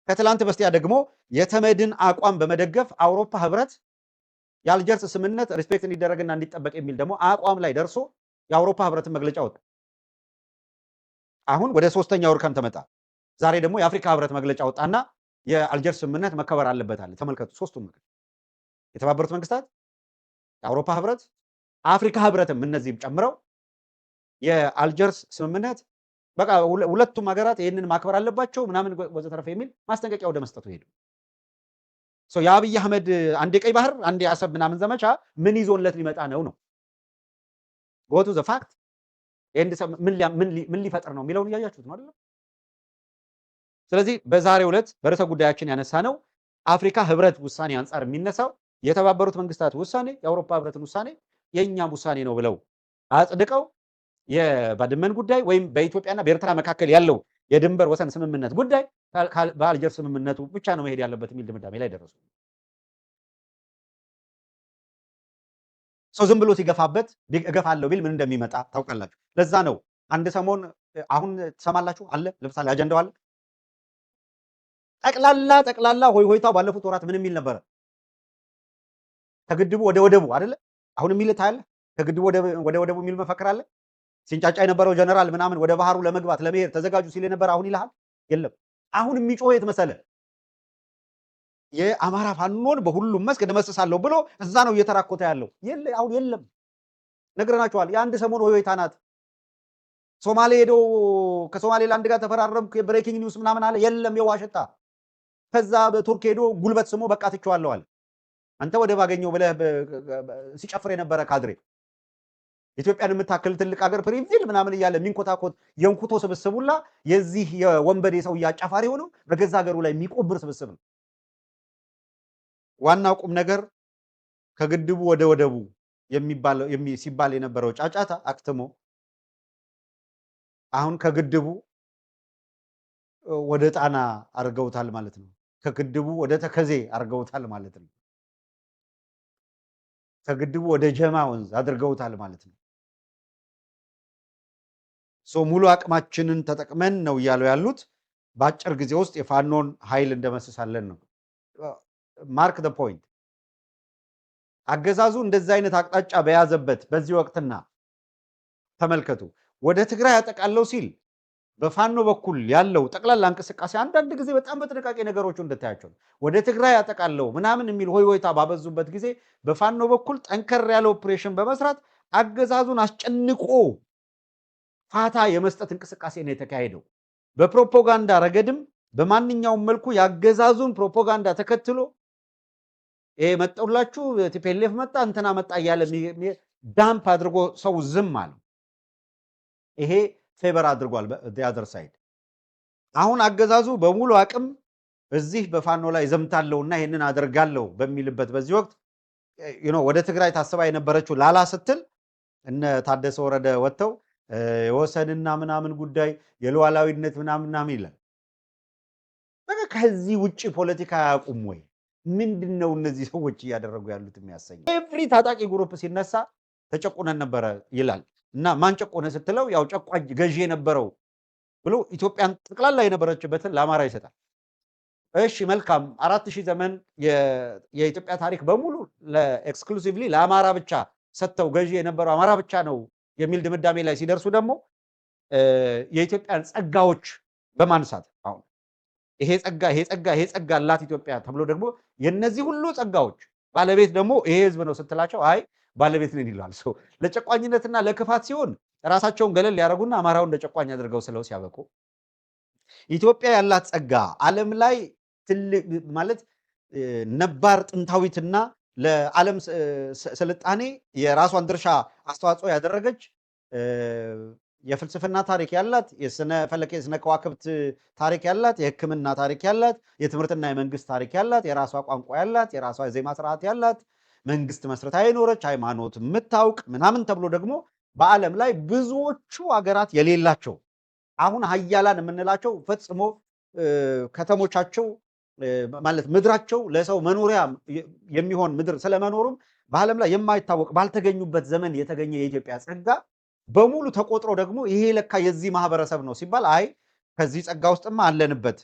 ከትላንት በስቲያ ደግሞ የተመድን አቋም በመደገፍ አውሮፓ ህብረት የአልጀርስ ስምምነት ሪስፔክት እንዲደረግና እንዲጠበቅ የሚል ደግሞ አቋም ላይ ደርሶ የአውሮፓ ህብረትን መግለጫ ወጣ። አሁን ወደ ሶስተኛው እርከን ተመጣ። ዛሬ ደግሞ የአፍሪካ ህብረት መግለጫ ወጣና የአልጀርስ ስምምነት መከበር አለበት አለ። ተመልከቱ፣ ሶስቱም ነገር የተባበሩት መንግስታት፣ የአውሮፓ ህብረት፣ አፍሪካ ህብረትም እነዚህም ጨምረው የአልጀርስ ስምምነት በቃ ሁለቱም ሀገራት ይህንን ማክበር አለባቸው ምናምን ወዘተረፈ የሚል ማስጠንቀቂያ ወደ መስጠቱ ሄዱ። የአብይ አህመድ አንዴ ቀይ ባህር አንዴ አሰብ ምናምን ዘመቻ ምን ይዞለት ሊመጣ ነው? ጎቱ ዘ ፋክት ምን ሊፈጥር ነው የሚለውን እያያችሁት ነው አይደል? ስለዚህ በዛሬው ዕለት በርዕሰ ጉዳያችን ያነሳ ነው አፍሪካ ህብረት ውሳኔ አንጻር የሚነሳው የተባበሩት መንግስታት ውሳኔ የአውሮፓ ህብረትን ውሳኔ የኛም ውሳኔ ነው ብለው አጽድቀው የባድመን ጉዳይ ወይም በኢትዮጵያና በኤርትራ መካከል ያለው የድንበር ወሰን ስምምነት ጉዳይ በአልጀርስ ስምምነቱ ብቻ ነው መሄድ ያለበት የሚል ድምዳሜ ላይ ደረሱ። ሰው ዝም ብሎ ሲገፋበት እገፋለሁ ቢል ምን እንደሚመጣ ታውቃላችሁ። ለዛ ነው አንድ ሰሞን አሁን ትሰማላችሁ አለ ለምሳሌ አጀንዳው አለ ጠቅላላ ሆይታው ባለፉት ወራት ምን የሚል ነበር? ከግድቡ ወደ ወደቡ አይደለ? አሁን የሚል ታያለ። ከግድቡ ወደ ወደቡ የሚል መፈክር አለ። ሲንጫጫ የነበረው ጀነራል ምናምን ወደ ባህሩ ለመግባት ለመሄድ ተዘጋጁ ሲል የነበረ አሁን ይልሃል የለም። አሁን የሚጮህ የት መሰለ? የአማራ ፋኖን በሁሉም መስክ ደመስሳለሁ ብሎ እዛ ነው እየተራኮተ ያለው። አሁን የለም። ነግረናቸዋል። የአንድ ሰሞን ሆይታ ናት። ሶማሌ ሄዶ ከሶማሌላንድ ጋር ተፈራረምኩ ብሬኪንግ ኒውስ ምናምን አለ። የለም የዋሽታ። ከዛ በቱርክ ሄዶ ጉልበት ስሞ በቃ ትቼዋለሁ አለ። አንተ ወደ ባገኘው ብለህ ሲጨፍር የነበረ ካድሬ ኢትዮጵያን የምታክል ትልቅ ሀገር ፕሪቪል ምናምን እያለ የሚንኮታኮት የንኩቶ ስብስቡላ የዚህ የወንበዴ ሰው ያጫፋሪ ሆኖ በገዛ ሀገሩ ላይ የሚቆብር ስብስብ ነው። ዋናው ቁም ነገር ከግድቡ ወደ ወደቡ ሲባል የነበረው ጫጫታ አክትሞ አሁን ከግድቡ ወደ ጣና አርገውታል ማለት ነው። ከግድቡ ወደ ተከዜ አርገውታል ማለት ነው። ከግድቡ ወደ ጀማ ወንዝ አድርገውታል ማለት ነው። ሙሉ አቅማችንን ተጠቅመን ነው እያሉ ያሉት በአጭር ጊዜ ውስጥ የፋኖን ኃይል እንደመስሳለን ነው። ማርክ ዘ ፖይንት። አገዛዙ እንደዚህ አይነት አቅጣጫ በያዘበት በዚህ ወቅትና ተመልከቱ ወደ ትግራይ ያጠቃለው ሲል በፋኖ በኩል ያለው ጠቅላላ እንቅስቃሴ አንዳንድ ጊዜ በጣም በጥንቃቄ ነገሮቹ እንደታያቸው ወደ ትግራይ ያጠቃለው ምናምን የሚል ሆይታ ባበዙበት ጊዜ በፋኖ በኩል ጠንከር ያለ ኦፕሬሽን በመስራት አገዛዙን አስጨንቆ ፋታ የመስጠት እንቅስቃሴ ነው የተካሄደው። በፕሮፓጋንዳ ረገድም በማንኛውም መልኩ ያገዛዙን ፕሮፓጋንዳ ተከትሎ መጣውላችሁ ቲፒኤልኤፍ መጣ እንትና መጣ እያለ ዳምፕ አድርጎ ሰው ዝም አለ። ይሄ ፌቨር አድርጓል በአዘር ሳይድ። አሁን አገዛዙ በሙሉ አቅም እዚህ በፋኖ ላይ ዘምታለውና ይሄንን አደርጋለሁ በሚልበት በዚህ ወቅት ወደ ትግራይ ታስባ የነበረችው ላላ ስትል እነ ታደሰ ወረደ ወጥተው የወሰንና ምናምን ጉዳይ የሉዓላዊነት ምናምን ይላል። በቃ ከዚህ ውጪ ፖለቲካ አያውቁም ወይ? ምንድነው እነዚህ ሰዎች እያደረጉ ያሉት የሚያሰኝ? ኤቭሪ ታጣቂ ግሩፕ ሲነሳ ተጨቁነን ነበረ ይላል እና ማን ጨቆነ ስትለው ያው ጨቋኝ ገዢ የነበረው ብሎ ኢትዮጵያን ጠቅላላ የነበረችበትን ለአማራ ይሰጣል። እሺ መልካም 4000 ዘመን የኢትዮጵያ ታሪክ በሙሉ ለኤክስክሉሲቭሊ ለአማራ ብቻ ሰጥተው ገዢ የነበረው አማራ ብቻ ነው የሚል ድምዳሜ ላይ ሲደርሱ ደግሞ የኢትዮጵያን ጸጋዎች በማንሳት አሁን ይሄ ጸጋ አላት ኢትዮጵያ ተብሎ ደግሞ የነዚህ ሁሉ ጸጋዎች ባለቤት ደግሞ ይሄ ህዝብ ነው ስትላቸው አይ ባለቤት ነን ይላል። ለጨቋኝነትና ለክፋት ሲሆን ራሳቸውን ገለል ሊያደርጉና አማራውን ለጨቋኝ አድርገው ስለው ሲያበቁ ኢትዮጵያ ያላት ጸጋ ዓለም ላይ ትልቅ ማለት ነባር ጥንታዊትና ለዓለም ስልጣኔ የራሷን ድርሻ አስተዋጽኦ ያደረገች የፍልስፍና ታሪክ ያላት የስነ ፈለክ የስነ ከዋክብት ታሪክ ያላት የሕክምና ታሪክ ያላት የትምህርትና የመንግስት ታሪክ ያላት የራሷ ቋንቋ ያላት የራሷ የዜማ ስርዓት ያላት መንግስት መስረታ የኖረች ሃይማኖት የምታውቅ ምናምን ተብሎ ደግሞ በዓለም ላይ ብዙዎቹ ሀገራት የሌላቸው አሁን ሀያላን የምንላቸው ፈጽሞ ከተሞቻቸው ማለት ምድራቸው ለሰው መኖሪያ የሚሆን ምድር ስለመኖሩም በዓለም ላይ የማይታወቅ ባልተገኙበት ዘመን የተገኘ የኢትዮጵያ ጸጋ በሙሉ ተቆጥሮ ደግሞ ይሄ ለካ የዚህ ማህበረሰብ ነው ሲባል አይ ከዚህ ጸጋ ውስጥማ አለንበት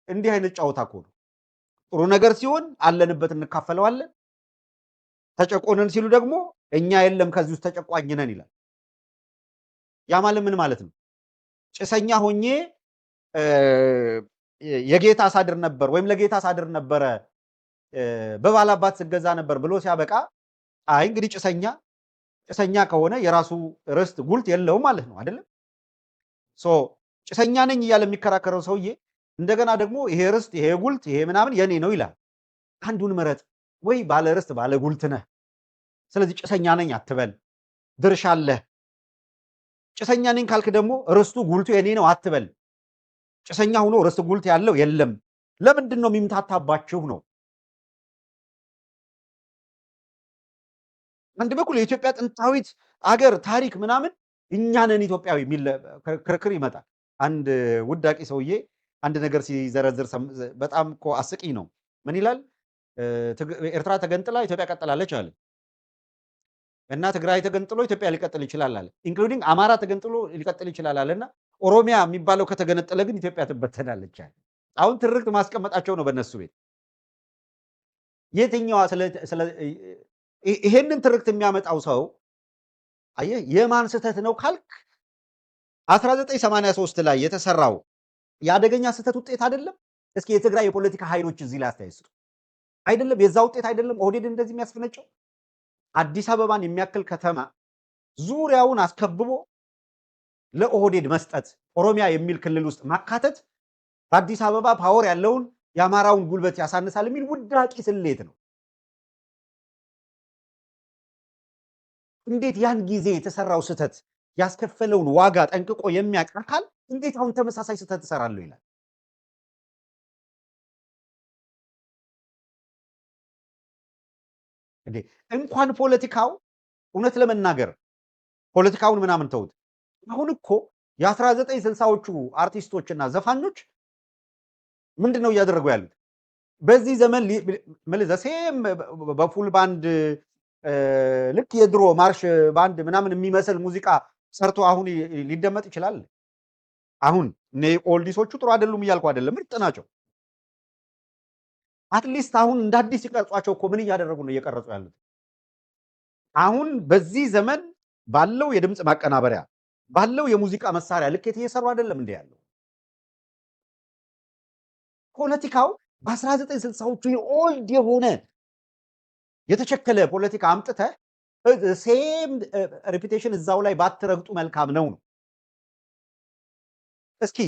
እንዲህ አይነት ጨዋታ እኮ ነው። ጥሩ ነገር ሲሆን አለንበት እንካፈለዋለን። ተጨቆነን ሲሉ ደግሞ እኛ የለም ከዚህ ውስጥ ተጨቋኝ ነን ይላል። ያ ማለት ምን ማለት ነው? ጭሰኛ ሆኜ የጌታ አሳድር ነበር ወይም ለጌታ አሳድር ነበረ በባላባት ስገዛ ነበር ብሎ ሲያበቃ አይ እንግዲህ ጭሰኛ ከሆነ የራሱ ርስት ጉልት የለውም ማለት ነው አይደለም? ጭሰኛ ነኝ እያለ የሚከራከረው ሰውዬ እንደገና ደግሞ ይሄ ርስት ይሄ ጉልት ይሄ ምናምን የኔ ነው ይላል። አንዱን ምረጥ። ወይ ባለ ርስት ባለ ጉልት ነህ፣ ስለዚህ ጭሰኛ ነኝ አትበል፣ ድርሻ አለህ። ጭሰኛ ነኝ ካልክ ደግሞ ርስቱ ጉልቱ የኔ ነው አትበል። ጭሰኛ ሆኖ ርስት ጉልት ያለው የለም። ለምንድን ነው የሚምታታባችሁ ነው? አንድ በኩል የኢትዮጵያ ጥንታዊት አገር ታሪክ ምናምን እኛ ነን ኢትዮጵያዊ የሚል ክርክር ይመጣል። አንድ ውዳቂ ሰውዬ አንድ ነገር ሲዘረዝር በጣም እኮ አስቂኝ ነው። ምን ይላል? ኤርትራ ተገንጥላ ኢትዮጵያ ቀጥላለች አለ እና ትግራይ ተገንጥሎ ኢትዮጵያ ሊቀጥል ይችላል አለ። ኢንክሉዲንግ አማራ ተገንጥሎ ሊቀጥል ይችላል አለና ኦሮሚያ የሚባለው ከተገነጠለ ግን ኢትዮጵያ ትበተናለች አለ። አሁን ትርክት ማስቀመጣቸው ነው በእነሱ ቤት። የትኛዋ ይሄንን ትርክት የሚያመጣው ሰው አየህ የማን ስህተት ነው ካልክ 1983 ላይ የተሰራው የአደገኛ ስህተት ውጤት አይደለም? እስኪ የትግራይ የፖለቲካ ኃይሎች እዚህ ላይ አስተያየት ስጡ። አይደለም የዛ ውጤት አይደለም? ኦህዴድ እንደዚህ የሚያስፈነጨው አዲስ አበባን የሚያክል ከተማ ዙሪያውን አስከብቦ ለኦህዴድ መስጠት፣ ኦሮሚያ የሚል ክልል ውስጥ ማካተት በአዲስ አበባ ፓወር ያለውን የአማራውን ጉልበት ያሳንሳል የሚል ውዳቂ ስሌት ነው። እንዴት ያን ጊዜ የተሰራው ስህተት ያስከፈለውን ዋጋ ጠንቅቆ የሚያውቅ አካል እንዴት አሁን ተመሳሳይ ስህተት እሰራለሁ ይላል? እንኳን ፖለቲካው እውነት ለመናገር ፖለቲካውን ምናምን ተውት። አሁን እኮ የ1960ዎቹ አርቲስቶችና ዘፋኞች ምንድን ነው እያደረጉ ያሉት? በዚህ ዘመን ዘሴም በፉል ባንድ ልክ የድሮ ማርሽ ባንድ ምናምን የሚመስል ሙዚቃ ሰርቶ አሁን ሊደመጥ ይችላል? አሁን እኔ ኦልዲሶቹ ጥሩ አይደሉም እያልኩ አይደለም፣ ምርጥ ናቸው። አትሊስት አሁን እንደ አዲስ ሲቀርጿቸው እኮ ምን እያደረጉ ነው እየቀረጹ ያሉት? አሁን በዚህ ዘመን ባለው የድምፅ ማቀናበሪያ ባለው የሙዚቃ መሳሪያ ልኬት እየሰሩ አይደለም እንደ ያለው። ፖለቲካው በ1960ዎቹ የኦልድ የሆነ የተቸከለ ፖለቲካ አምጥተህ ሴም ሬፒቴሽን እዛው ላይ ባትረግጡ መልካም ነው። እስኪ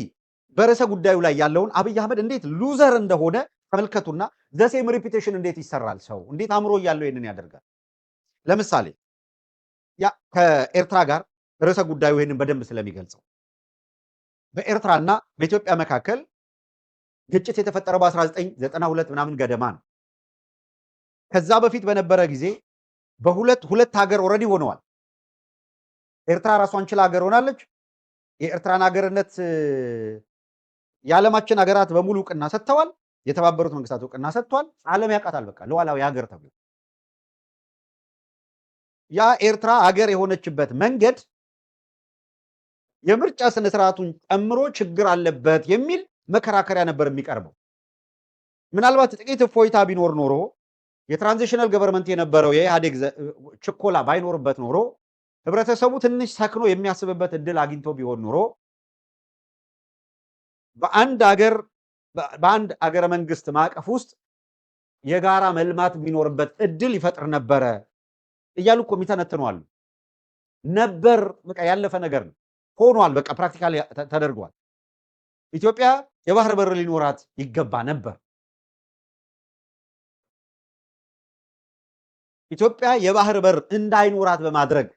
በርዕሰ ጉዳዩ ላይ ያለውን አብይ አህመድ እንዴት ሉዘር እንደሆነ ተመልከቱና ዘሴም ሪፒቴሽን እንዴት ይሰራል? ሰው እንዴት አእምሮ እያለው ይሄንን ያደርጋል? ለምሳሌ ያ ከኤርትራ ጋር ርዕሰ ጉዳዩ ይሄንን በደንብ ስለሚገልጸው በኤርትራና በኢትዮጵያ መካከል ግጭት የተፈጠረው በ1992 ምናምን ገደማ ነው። ከዛ በፊት በነበረ ጊዜ ሁለት ሀገር ኦልሬዲ ሆነዋል። ኤርትራ ራሷን ችላ ሀገር ሆናለች። የኤርትራን ሀገርነት የዓለማችን ሀገራት በሙሉ እውቅና ሰጥተዋል። የተባበሩት መንግስታት እውቅና ሰጥቷል። ዓለም ያውቃታል። በቃ ሉዓላዊ ሀገር ተብሎ ያ ኤርትራ ሀገር የሆነችበት መንገድ የምርጫ ስነ ስርዓቱን ጨምሮ ችግር አለበት የሚል መከራከሪያ ነበር የሚቀርበው። ምናልባት ጥቂት እፎይታ ቢኖር ኖሮ የትራንዚሽናል ገቨርንመንት የነበረው የኢህአዴግ ችኮላ ባይኖርበት ኖሮ ህብረተሰቡ ትንሽ ሰክኖ የሚያስብበት እድል አግኝቶ ቢሆን ኖሮ በአንድ አገረ መንግስት ማዕቀፍ ውስጥ የጋራ መልማት ቢኖርበት እድል ይፈጥር ነበረ እያሉ እኮ የሚተነትኗል። ነበር በቃ ያለፈ ነገር ነው ሆኗል። በቃ ፕራክቲካሊ ተደርጓል። ኢትዮጵያ የባህር በር ሊኖራት ይገባ ነበር። ኢትዮጵያ የባህር በር እንዳይኖራት በማድረግ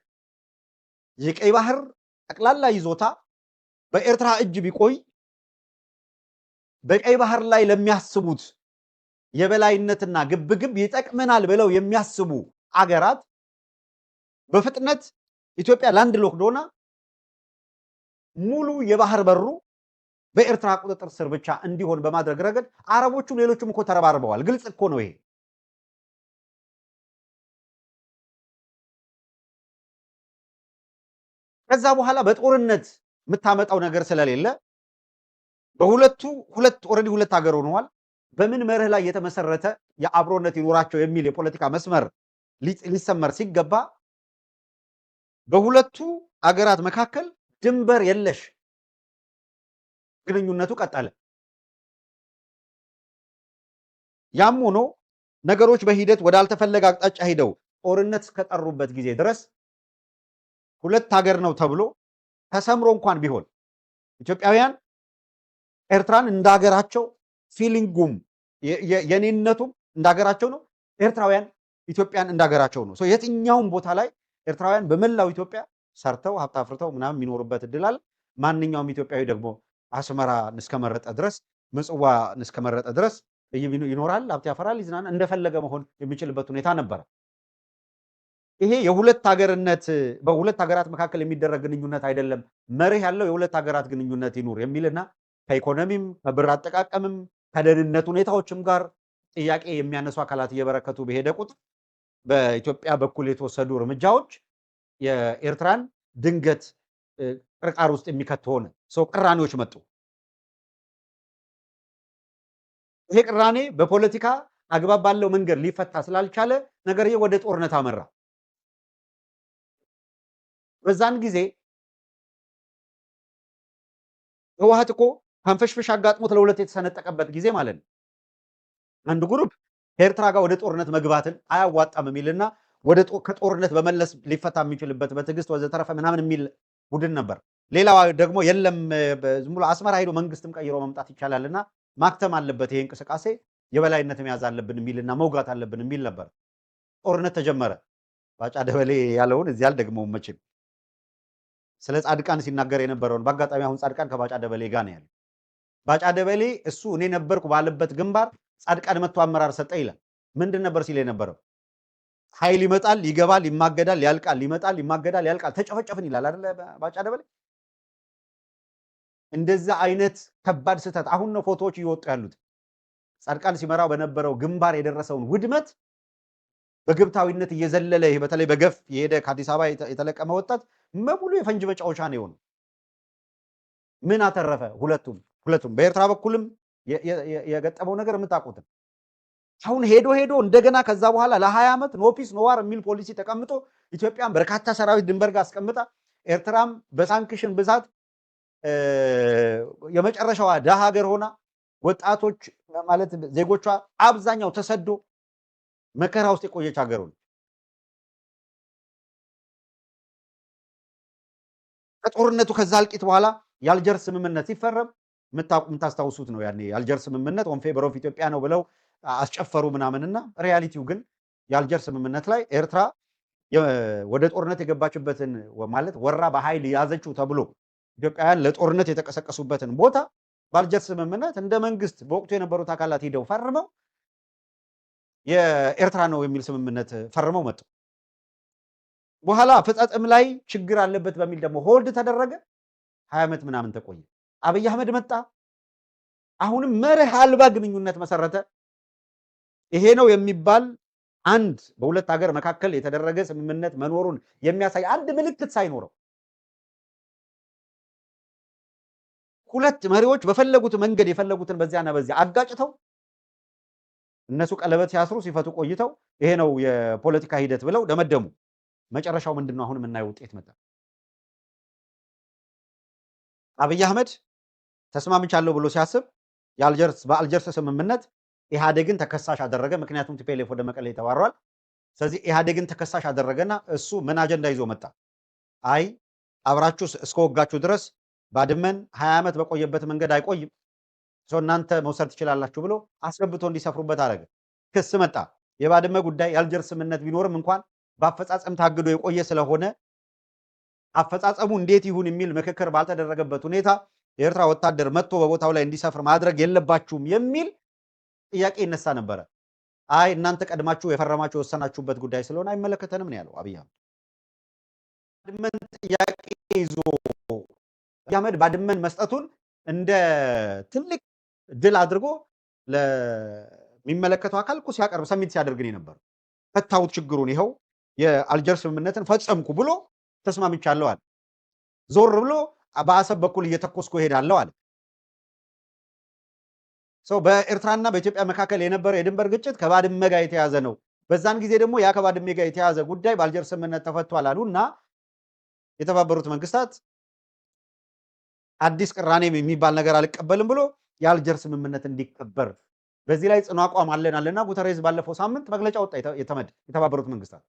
የቀይ ባህር ጠቅላላ ይዞታ በኤርትራ እጅ ቢቆይ በቀይ ባህር ላይ ለሚያስቡት የበላይነትና ግብግብ ይጠቅመናል ብለው የሚያስቡ አገራት በፍጥነት ኢትዮጵያ ላንድ ሎክድ ሆና ሙሉ የባህር በሩ በኤርትራ ቁጥጥር ስር ብቻ እንዲሆን በማድረግ ረገድ አረቦቹም ሌሎችም እኮ ተረባርበዋል። ግልጽ እኮ ነው ይሄ። ከዛ በኋላ በጦርነት የምታመጣው ነገር ስለሌለ በሁለት ሁለት ሀገር ሆነዋል። በምን መርህ ላይ የተመሰረተ የአብሮነት ይኖራቸው የሚል የፖለቲካ መስመር ሊሰመር ሲገባ በሁለቱ አገራት መካከል ድንበር የለሽ ግንኙነቱ ቀጠለ። ያም ሆኖ ነገሮች በሂደት ወዳልተፈለገ አቅጣጫ ሄደው ጦርነት እስከጠሩበት ጊዜ ድረስ ሁለት ሀገር ነው ተብሎ ተሰምሮ እንኳን ቢሆን ኢትዮጵያውያን ኤርትራን እንዳገራቸው ፊሊንጉም የኔነቱም እንዳገራቸው ነው። ኤርትራውያን ኢትዮጵያን እንዳገራቸው ነው። የትኛውም ቦታ ላይ ኤርትራውያን በመላው ኢትዮጵያ ሰርተው ሀብት አፍርተው ምናምን የሚኖሩበት እድል አለ። ማንኛውም ኢትዮጵያዊ ደግሞ አስመራ እስከመረጠ ድረስ ምጽዋ እስከመረጠ ድረስ ይኖራል፣ ሀብት ያፈራል፣ ይዝናና፣ እንደፈለገ መሆን የሚችልበት ሁኔታ ነበረ። ይሄ የሁለት ሀገርነት በሁለት ሀገራት መካከል የሚደረግ ግንኙነት አይደለም። መርህ ያለው የሁለት ሀገራት ግንኙነት ይኑር የሚልና ከኢኮኖሚም ከብር አጠቃቀምም ከደህንነት ሁኔታዎችም ጋር ጥያቄ የሚያነሱ አካላት እየበረከቱ በሄደ ቁጥር በኢትዮጵያ በኩል የተወሰዱ እርምጃዎች የኤርትራን ድንገት ቅርቃር ውስጥ የሚከት ሆነ። ቅራኔዎች መጡ። ይሄ ቅራኔ በፖለቲካ አግባብ ባለው መንገድ ሊፈታ ስላልቻለ ነገርዬ ወደ ጦርነት አመራ። በዛን ጊዜ ህወሓት እኮ ከንፈሽፈሽ አጋጥሞት ለሁለት የተሰነጠቀበት ጊዜ ማለት ነው። አንድ ግሩፕ ከኤርትራ ጋር ወደ ጦርነት መግባትን አያዋጣም የሚልና ከጦርነት በመለስ ሊፈታ የሚችልበት በትዕግስት ወዘተረፈ ምናምን የሚል ቡድን ነበር። ሌላው ደግሞ የለም ዝም ብሎ አስመራ ሄዶ መንግስትም ቀይሮ መምጣት ይቻላልና ማክተም አለበት ይሄ እንቅስቃሴ የበላይነት መያዝ አለብን የሚልና መውጋት አለብን የሚል ነበር። ጦርነት ተጀመረ። ባጫ ደበሌ ያለውን እዚህ አልደግመውም መቼም። ስለ ጻድቃን ሲናገር የነበረውን በአጋጣሚ አሁን ጻድቃን ከባጫ ደበሌ ጋር ነው ያለው። ባጫ ደበሌ እሱ እኔ ነበርኩ ባለበት ግንባር ጻድቃን መጥቶ አመራር ሰጠ ይላል። ምንድን ነበር ሲል የነበረው? ኃይል ይመጣል፣ ይገባል፣ ይማገዳል፣ ያልቃል፣ ይመጣል፣ ይማገዳል፣ ያልቃል፣ ተጨፈጨፍን ይላል አይደለ ባጫ ደበሌ። እንደዛ አይነት ከባድ ስህተት አሁን ነው ፎቶዎች እየወጡ ያሉት። ጻድቃን ሲመራው በነበረው ግንባር የደረሰውን ውድመት በግብታዊነት እየዘለለ ይሄ በተለይ በገፍ የሄደ ከአዲስ አበባ የተለቀመ ወጣት መሙሉ የፈንጅ መጫወቻ ነው የሆነው። ምን አተረፈ? ሁለቱም በኤርትራ በኩልም የገጠመው ነገር የምታውቁት። አሁን ሄዶ እንደገና ከዛ በኋላ ለ20 ዓመት ኖ ፒስ ኖ ዋር የሚል ፖሊሲ ተቀምጦ ኢትዮጵያን በርካታ ሰራዊት ድንበር ጋር አስቀምጣ ኤርትራም በሳንክሽን ብዛት የመጨረሻዋ ደሃ ሀገር ሆና ወጣቶች ማለት ዜጎቿ አብዛኛው ተሰዶ መከራ ውስጥ የቆየች ሀገር ሆነ። ከጦርነቱ ከዛ አልቂት በኋላ የአልጀርስ ስምምነት ሲፈረም የምታስታውሱት ነው። ያኔ የአልጀርስ ስምምነት ኦን ፌቨር ኦፍ ኢትዮጵያ ነው ብለው አስጨፈሩ ምናምንና ሪያሊቲው ግን የአልጀርስ ስምምነት ላይ ኤርትራ ወደ ጦርነት የገባችበትን ማለት ወራ በኃይል ያዘችው ተብሎ ኢትዮጵያውያን ለጦርነት የተቀሰቀሱበትን ቦታ በአልጀርስ ስምምነት እንደ መንግስት በወቅቱ የነበሩት አካላት ሄደው ፈርመው የኤርትራ ነው የሚል ስምምነት ፈርመው መጡ። በኋላ አፈጻጸም ላይ ችግር አለበት በሚል ደግሞ ሆልድ ተደረገ። 20 ዓመት ምናምን ተቆየ። አብይ አህመድ መጣ። አሁንም መርህ አልባ ግንኙነት መሰረተ። ይሄ ነው የሚባል አንድ በሁለት ሀገር መካከል የተደረገ ስምምነት መኖሩን የሚያሳይ አንድ ምልክት ሳይኖረው ሁለት መሪዎች በፈለጉት መንገድ የፈለጉትን በዚያና በዚያ አጋጭተው እነሱ ቀለበት ሲያስሩ ሲፈቱ ቆይተው ይሄ ነው የፖለቲካ ሂደት ብለው ደመደሙ። መጨረሻው ምንድነው? አሁን የምናየው ውጤት መጣ። አብይ አህመድ ተስማምቻለሁ ብሎ ሲያስብ በአልጀርስ ስምምነት ኢህአዴግን ተከሳሽ አደረገ። ምክንያቱም ቲፒኤልኤፍ ወደ መቀሌ ተባሯል። ስለዚህ ኢህአዴግን ተከሳሽ አደረገና እሱ ምን አጀንዳ ይዞ መጣ? አይ አብራችሁ እስከወጋችሁ ድረስ ባድመን 20 ዓመት በቆየበት መንገድ አይቆይም፣ እናንተ መውሰድ ትችላላችሁ ብሎ አስገብቶ እንዲሰፍሩበት አደረገ። ክስ መጣ። የባድመ ጉዳይ የአልጀርስ ስምምነት ቢኖርም እንኳን በአፈጻጸም ታግዶ የቆየ ስለሆነ አፈጻጸሙ እንዴት ይሁን የሚል ምክክር ባልተደረገበት ሁኔታ የኤርትራ ወታደር መጥቶ በቦታው ላይ እንዲሰፍር ማድረግ የለባችሁም የሚል ጥያቄ ይነሳ ነበረ። አይ እናንተ ቀድማችሁ የፈረማችሁ የወሰናችሁበት ጉዳይ ስለሆነ አይመለከተንም ነው ያለው አብይ አህመድ። ባድመን ጥያቄ ይዞ አብይ አህመድ ባድመን መስጠቱን እንደ ትልቅ ድል አድርጎ ለሚመለከተው አካል እኮ ሲያቀርብ ሰሚት ሲያደርግ ነበር። ፈታሁት ችግሩን ይኸው የአልጀርስ ስምምነትን ፈጸምኩ ብሎ ተስማምቻለሁ አለ። ዞር ብሎ በአሰብ በኩል እየተኮስኩ እሄዳለሁ አለ። በኤርትራና በኢትዮጵያ መካከል የነበረ የድንበር ግጭት ከባድመ ጋር የተያዘ ነው። በዛን ጊዜ ደግሞ ያ ከባድመ ጋር የተያዘ ጉዳይ በአልጀርስ ስምምነት ተፈቷል አሉና የተባበሩት መንግስታት አዲስ ቅራኔ የሚባል ነገር አልቀበልም ብሎ የአልጀርስ ስምምነት እንዲከበር በዚህ ላይ ጽኑ አቋም አለና ጉተሬዝ ባለፈው ሳምንት መግለጫ ወጣ። የተባበሩት መንግስታት